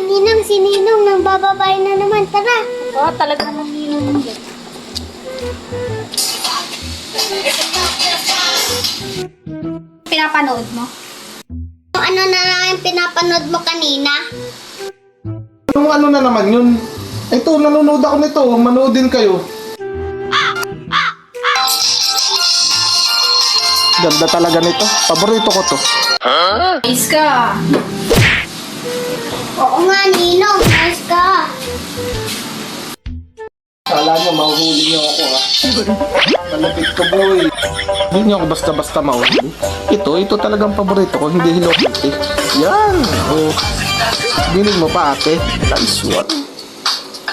Ninang, si Ninong nang bababay na naman. Tara. Oo, talaga naman Ninong yun. Pinapanood mo? Ano na lang yung pinapanood mo kanina? Anong ano na naman yun? Ito, nanonood ako nito. Manood din kayo. Ganda talaga nito. Paborito ko to. Ayos ka. Oo nga, Ninong. Nice ka. Kala nyo, mahuhuli nyo ako ha. Malapit ko boy. Hindi nyo ako basta-basta mahuhuli. Ito talagang paborito ko. Hindi Hello Kitty. Yan. Oh. Dinig mo pa ate. Nice one.